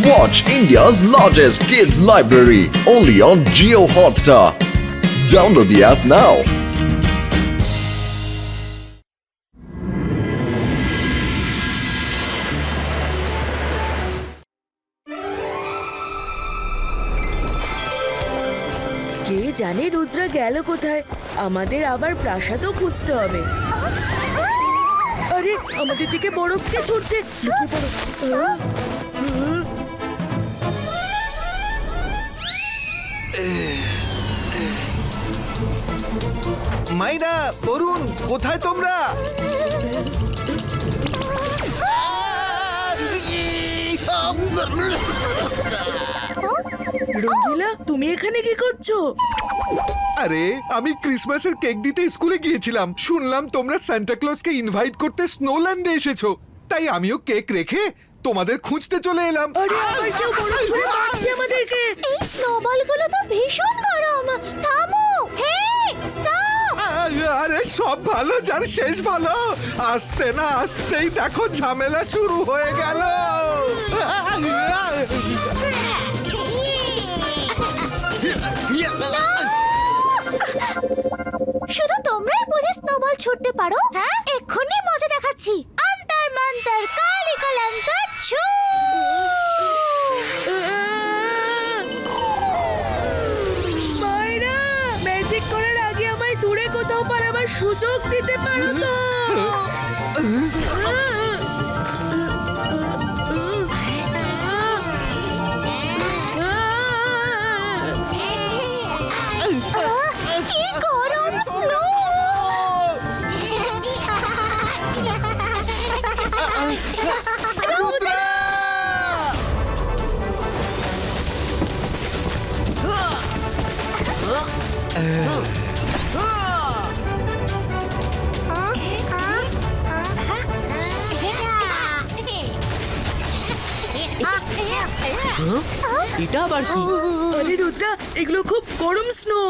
Watch India's largest kids library only on Jio Hotstar. Download the app now. কে জানে রুদ্রা গেল কোথায়? আমাদের আবার প্রাসাদও খুঁজতে হবে। আরে আমাদের দিকে বরফ কে ছুটছে? লুকিয়ে পড়ো। মাইরা, তরুণ, কোথায় তোমরা? রঙ্গিলা, তুমি এখানে কি করছো? আরে আমি ক্রিসমাসের কেক দিতে স্কুলে গিয়েছিলাম, শুনলাম তোমরা সান্টা ক্লজকে ইনভাইট করতে স্নোল্যান্ডে এসেছো, তাই আমিও কেক রেখে তোমাদের খুঁজতে চলে এলাম। আরে আবার কেউ বরফ ছুঁড়ে মারছে আমাদেরকে। এই স্নোবলগুলো তো ভীষণ গরম। থামো, হে স্টপ! আরে সব ভালো যার শেষ ভালো। আসতে না আসতেই দেখো ঝামেলা শুরু হয়ে গেল। শুধু তোমরাই বুঝে স্নোবল ছুটতে পারো? হ্যাঁ, এক্ষুনি মজা দেখাচ্ছি। অন্তর মন্তর কালি কলঙ্কার ছু! মায়েরা, ম্যাজিক করার আগে আমায় দূরে কোথাও পালাবার সুযোগ দিতে পারো তো? কি গরম স্নো! এটা আবার কি? আরে রুদ্রা, এগুলো খুব গরম স্নো।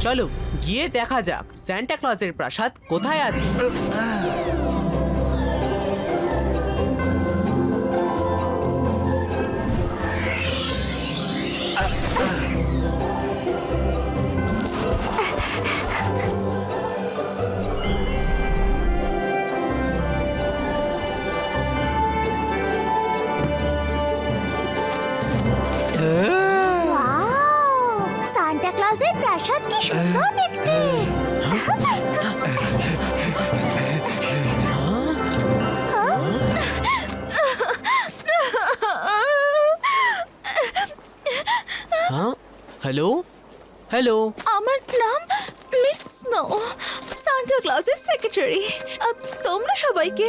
চলো গিয়ে দেখা যাক সান্টা ক্লজের প্রাসাদ কোথায় আছে। ওয়াও! সান্টা ক্লজের প্রাসাদ কি সুন্দর দেখতে! হ্যাঁ, হ্যালো হ্যালো, আমার নাম মিস স্নো, সান্টা ক্লজের সেক্রেটারি। তোমরা সবাইকে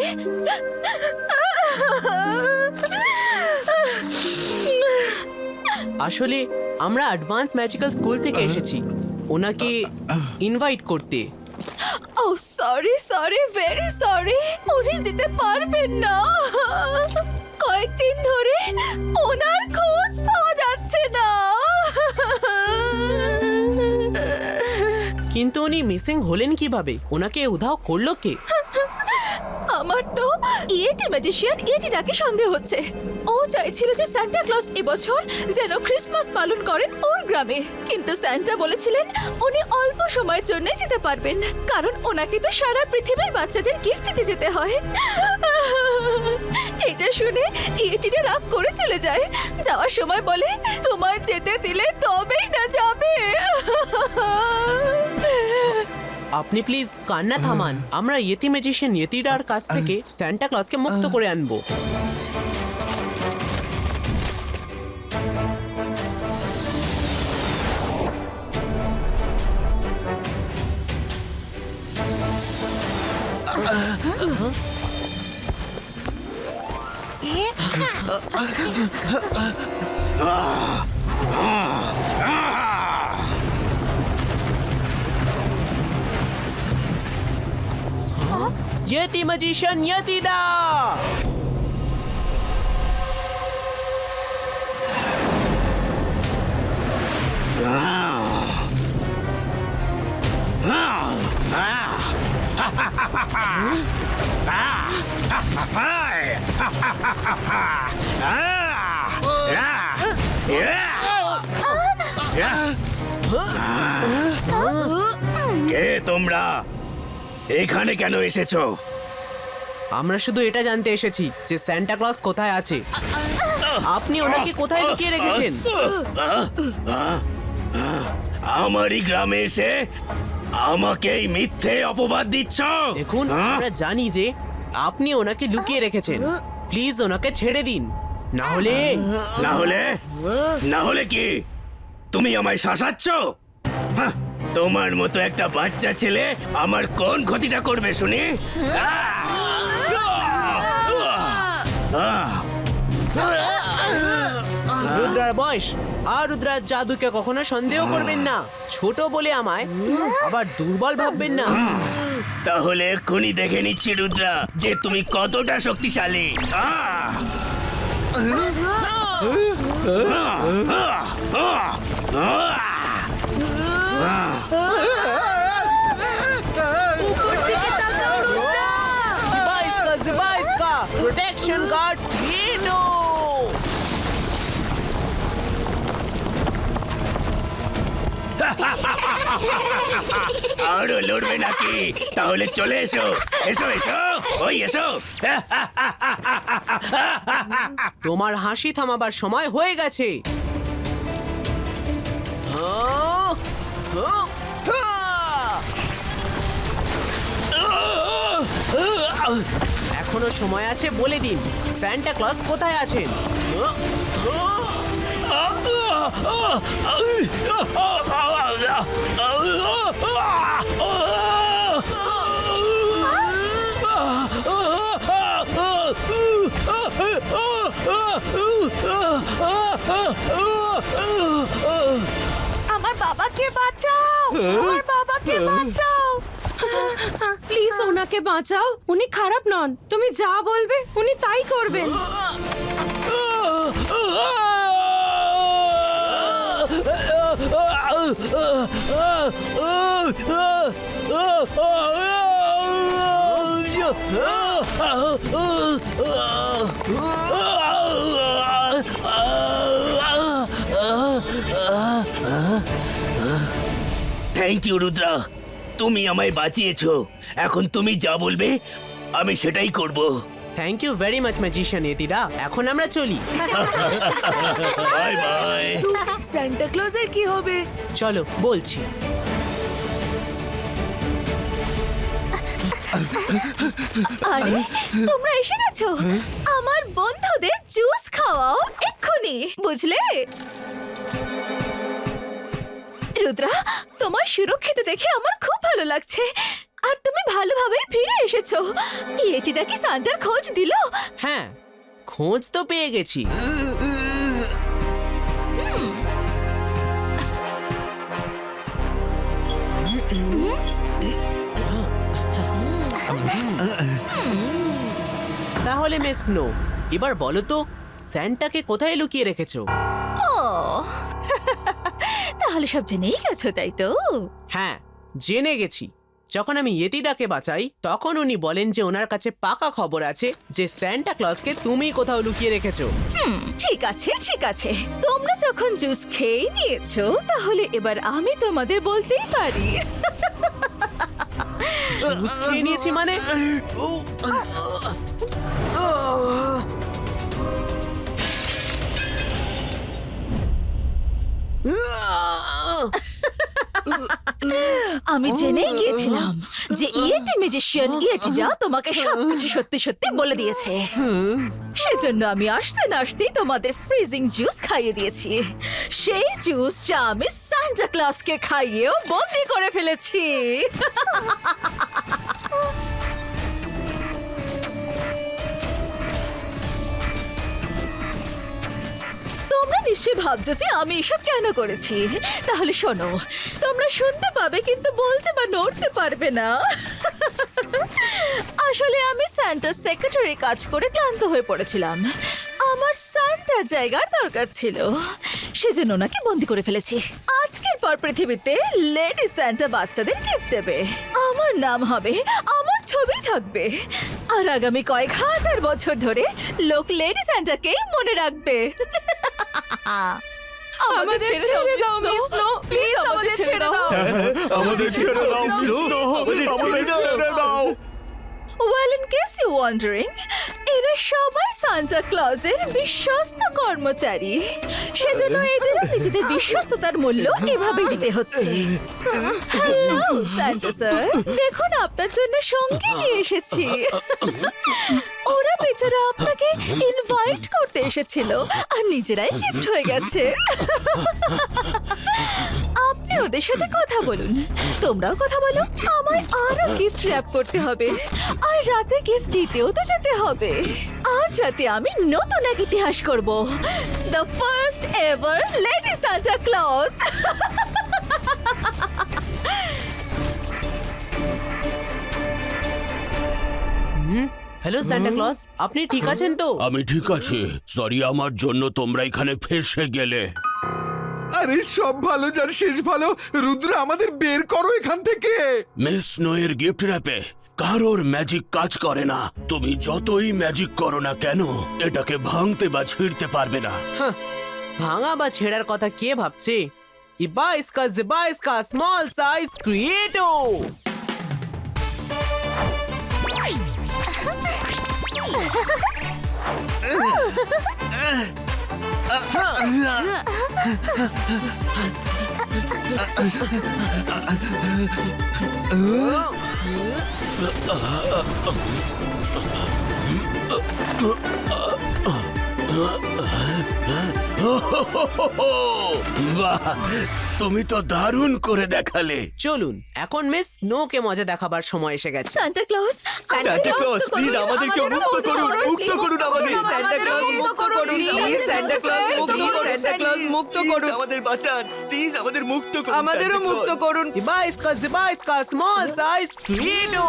আসলে আমরা অ্যাডভান্স ম্যাজিক্যাল স্কুল থেকে এসেছি ওনাকে ইনভাইট করতে। ও সরি সরি, ভেরি সরি, উনি যেতে পারবেন না। কয়েকদিন ধরে ওনার খোঁজ পাওয়া যাচ্ছে না। কিন্তু উনি মিসিং হলেন কিভাবে? ওনাকে উধাও করলো কে? আমার তো ইয়েটি ম্যাজিশিয়ান ইয়েটিটাকে সন্দেহ হচ্ছে। ও চাইছিল যে সান্টা ক্লজ এবছর যেন ক্রিসমাস পালন করেন ওর গ্রামে, কিন্তু সান্টা বলেছিলেন উনি অল্প সময়ের জন্য যেতে পারবেন, কারণ ওনাকে তো সারা পৃথিবীর বাচ্চাদের গিফট দিতে যেতে হয়। এটা শুনে ইয়েটিটা রাগ করে চলে যায়। যাওয়ার সময় বলে, তোমায় যেতে দিলে তবেই না যাবে। আপনি প্লিজ কান্না থামান। আমরা ইয়েতি ম্যাজিশিয়ান ইয়েতিডার কাছ থেকে সান্টা ক্লজকে মুক্ত করে আনবো। Yeti magician ইয়েতিডা! কে তোমরা এখানে কেন এসেছো? আমরা শুধু এটা জানতে এসেছি যে সান্টা ক্লজ কোথায় আছে। আপনি ওনাকে কোথায় লুকিয়ে রেখেছেন? আমারই গ্রামে এসে আমাকেই মিথ্যে অপবাদ দিচ্ছ? দেখুন, আমরা জানি যে আপনি ওনাকে লুকিয়ে রেখেছেন। প্লিজ ওনাকে ছেড়ে দিন, না হলে না হলে কি তুমি আমায় শাসাচ্ছ? হাহ, তোমার মতো একটা বাচ্চা ছেলে আমার কোন ক্ষতিটা করবে শুনি? রুদ্রার বয়স আর রুদ্রার জাদুকে কখনো সন্দেহ করবেন না। ছোট বলে আমায় আবার দুর্বল ভাববেন না। তাহলে এক্ষুনি দেখে নিচ্ছি রুদ্রা যে তুমি কতটা শক্তিশালী। প্রোটেকশন গার্ড ক্রিয়েটো। আরো লড়বে নাকি? তাহলে চলে এসো এসো এসো, ওই এসো। তোমার হাসি থামাবার সময় হয়ে গেছে। এখনো সময় আছে, বলে দিন সান্টা ক্লজ কোথায় আছেন? আমার বাবাকে বাঁচাও, আমার বাবাকে বাঁচাও। প্লিজ ওনাকে বাঁচাও, উনি খারাপ নন। তুমি যা বলবে উনি তাই করবেন। থ্যাংক ইউ রুদ্রা, তুমি আমায় বাঁচিয়েছো। এখন তুমি যা বলবে আমি সেটাই করব। Thank you very much magician ইয়েতিরা। এখন আমরা চলি। Bye bye. সান্টা ক্লজের কি হবে? চলো বলছি। আরে তোমরা এসে গেছো। আমার বন্ধুদের জুস খাওয়াও এক্ষুনি, বুঝলে? রুদ্রা, তোমার সুরক্ষিত দেখে আমার খুব ভালো লাগছে। আর তুমি ভালোভাবে ফিরে এসেছো। এটিটা কি সান্টার খোঁজ দিল? হ্যাঁ, খোঁজ তো পেয়ে গেছি। তাহলে মিস স্নো, এবার বলো তো স্যান্টাকে কোথায় লুকিয়ে রেখেছো? ও তাহলে সব জেনেই গেছো, তাই তো? হ্যাঁ, জেনে গেছি। যখন আমি ইয়েতিটাকে বাঁচাই তখন উনি বলেন যে ওনার কাছে পাকা খবর আছে যে সান্টা ক্লজকে তুমি কোথাও লুকিয়ে রেখেছো। ঠিক আছে ঠিক আছে, তোমরা যখন জুস খেয়ে নিয়েছো তাহলে এবার আমি তোমাদের বলতেই পারি। জুস খেয়ে নিয়েছি মানে? আমি জেনেই গিয়েছিলাম যে ইয়েটি ম্যাজিশিয়ান ইয়েটিটা তোমাকে সবকিছু সত্যি সত্যি বলে দিয়েছে। সেজন্য আমি আসতে না আসতেই তোমাদের ফ্রিজিং জুস খাইয়ে দিয়েছি। সেই জুস যা আমি সান্টা ক্লজকে খাইয়েও বন্দি করে ফেলেছি। তোমরা নিশ্চয়ই ভাবছো যে আমি এসব কেন করেছি। তাহলে শোনো, তোমরা শুনতে পাবে কিন্তু বলতে বা নড়তে পারবে না। আসলে আমি সান্টার সেক্রেটারি কাজ করে ক্লান্ত হয়ে পড়েছিলাম। আমার সান্টার জায়গার দরকার ছিল, সেজন্য ওনাকে বন্দি করে ফেলেছি। আজকে এরপর পৃথিবীতে লেডি স্যান্টা বাচ্চাদের গিফট দেবে। আমার নাম হবে, আমার ছবি থাকবে, আর আগামী কয়েক হাজার বছর ধরে লোক লেডি স্যান্টাকেই মনে রাখবে। আমাদের ছেড়ে দাও মিস স্নো, প্লিজ আমাদের ছেড়ে দাও। আমাদের ছেড়ে দাও স্নো, আমাদের ছেড়ে দাও। Well, in case you're wondering, এরা সবাই সান্টা ক্লজের বিশ্বস্ত কর্মচারী। সেজন্য এদেরও নিজেদের বিশ্বস্ততার মূল্য এভাবে দিতে হচ্ছে। হ্যালো সান্টা স্যার, দেখুন আপনার জন্য সঙ্গী নিয়ে এসেছি। ওরা বেচারা আপনাকে ইনভাইট করতে এসেছিল আর নিজেরাই গিফট হয়ে গেছে। আপনি ওদের সাথে কথা বলুন, তোমরাও কথা বলো। আমায় আরো গিফট র্যাপ করতে হবে, আর রাতে গিফট দিতেও তো যেতে হবে। আজ রাতে আমি নতুন এক ইতিহাস করব, the first ever lady Santa Claus. Hello Santa Claus, আপনি ঠিক আছেন তো? আমি ঠিক আছি। সরি, আমার জন্য তোমরা এখানে ফেসে গেলে। আরে সব ভালো যার শেষ ভালো। রুদ্র, আমাদের বের করো এখান থেকে। মিস নোয়ের গিফট র্যাপে কারোর ম্যাজিক কাজ করে না। তুমি যতই ম্যাজিক করো না কেন, এটাকে ভাঙতে বা ছিঁড়তে পারবে না। হাহ, ভাঙা বা ছেঁড়ার কথা কে ভাবছে? ইবা ইসকা জিবা ইসকা স্মল সাইজ ক্রিয়েটো। বাহ, তুমি তো দারুণ করে দেখালে। চলুন এখন মিস স্নোকে মজা দেখাবার সময় এসে গেছে। Santa Claus, Santa Claus, please আমাদেরকে মুক্ত করুন, মুক্ত করুন আমাদের। সান্টা ক্লজ মুক্ত করুন, প্লিজ সান্টা ক্লজ মুক্ত করুন, সান্টা ক্লজ মুক্ত করুন, আমাদের বাঁচান, প্লিজ আমাদের মুক্ত করুন, আমাদেরও সান্টা মুক্ত ক্লজ। করুন। ইবা ইসকা জিবা ইসকা স্মল সাইজ ক্রিয়েটো।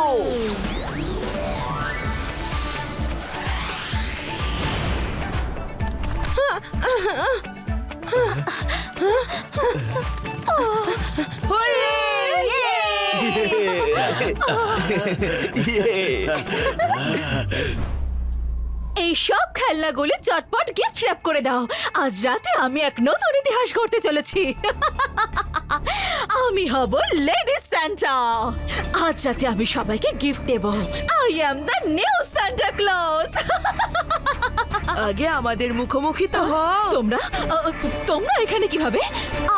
এই সব খেলনাগুলি চটপট গিফট র্যাপ করে দাও। আজ রাতে আমি এক নতুন ইতিহাস করতে চলেছি। আমি হব লেডি সান্টা। আজ রাতে আমি সবাইকে গিফট দেব। I am the new Santa Claus. আগে আমাদের মুখোমুখি তো হও। তোমরা এখানে কিভাবে?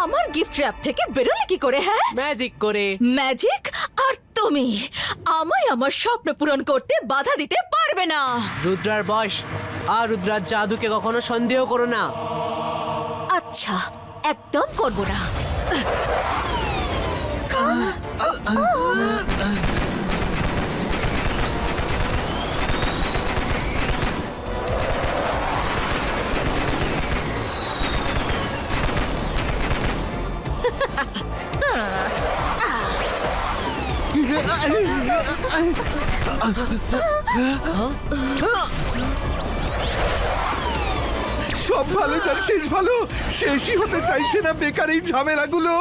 আমার গিফট র্যাপ থেকে বেরোলে কি করে? হ্যাঁ, ম্যাজিক করে। ম্যাজিক? আর তুমি আমায় আমার স্বপ্ন পূরণ করতে বাধা দিতে পারবে না। রুদ্রার বয়স আর রুদ্রার জাদুকে কখনো সন্দেহ করো না। আচ্ছা, একদম করব না। সব ভালো যার শেষ ভালো। শেষই হতে চাইছে না বেকার এই ঝামেলাগুলো।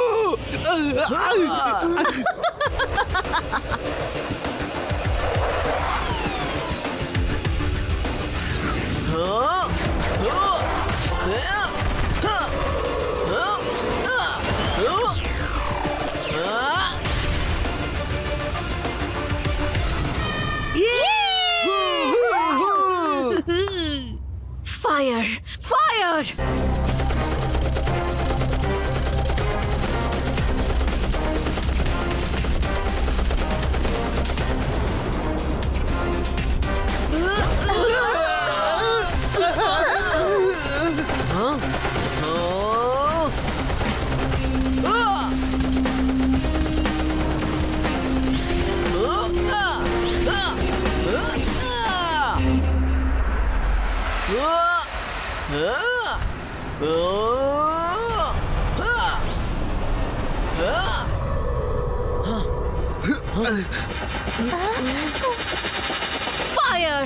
Fire, fire! Fire!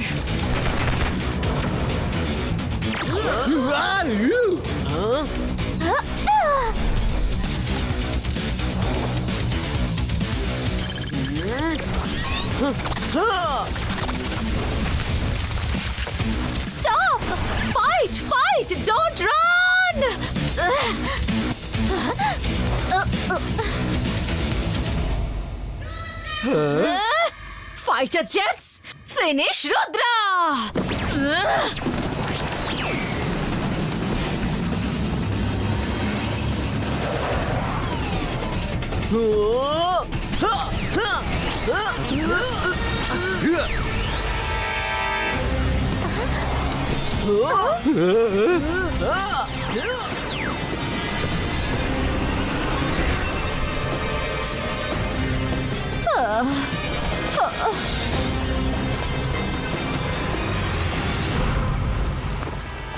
Stop! Fight! Fight! Don't run! Fighter jets! Finish Rudra!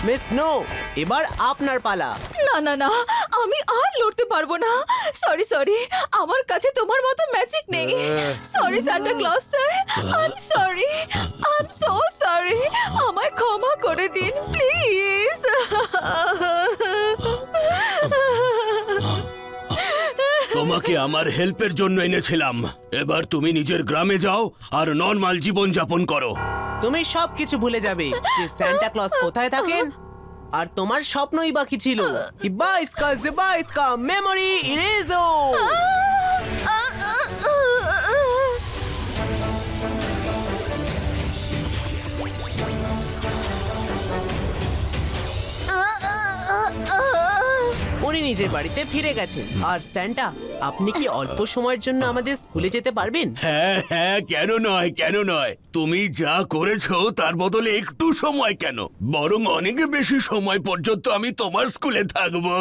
Miss snow, এবার আপনার পালা। না না না, আমি আর লড়তে পারবো না। সরি সরি, আমার কাছে তোমার মতো ম্যাজিক নেই। Sorry Santa Claus sir, I am sorry, I am so sorry. আমায় ক্ষমা করে দিন প্লিজ। তোমাকে আমার হেল্পের জন্য এনেছিলাম। এবার তুমি নিজের গ্রামে যাও আর নর্মাল জীবন যাপন করো। তুমি সবকিছু ভুলে যাবে যে সান্টা ক্লজ কোথায় থাকেন, আর তোমার স্বপ্নই বাকি ছিল। ইবাইস্কা মেমোরি ইরেজো। উনি নিজের বাড়িতে ফিরে গেছেন। আর স্যান্টা, আপনি কি অল্প সময়ের জন্য আমাদের স্কুলে যেতে পারবেন? হ্যাঁ হ্যাঁ, কেন নয় কেন নয়। তুমি যা করেছো তার বদলে একটু সময় কেন, বরং অনেক বেশি সময় পর্যন্ত আমি তোমার স্কুলে থাকবো।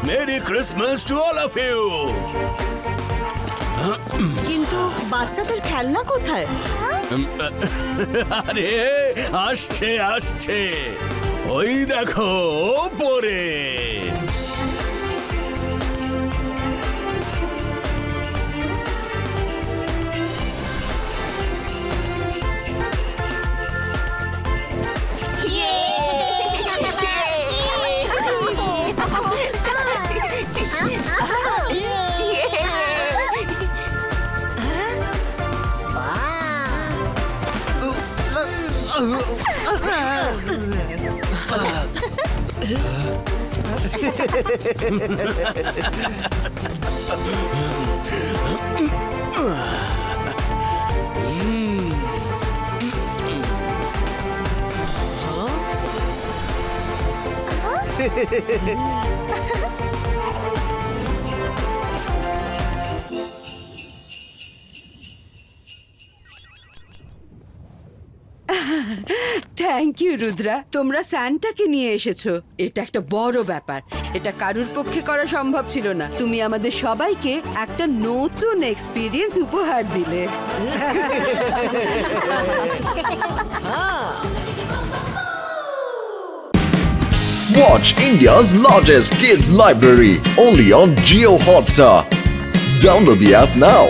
Merry Christmas to all of you. কিন্তু বাচ্চাদের খেলনা কোথায়? আরে আসছে আসছে, ওই দেখো ওপরে। থ্যাংক ইউ রুদ্রা, তোমরা স্যান্টাকে নিয়ে এসেছো। এটা একটা বড় ব্যাপার, এটা কারুর পক্ষে করা সম্ভব ছিল না। তুমি আমাদের সবাইকে একটা নতুন এক্সপিরিয়েন্স উপহার দিলে। Watch India's largest kids library only on Geo Hotstar. Download the app now.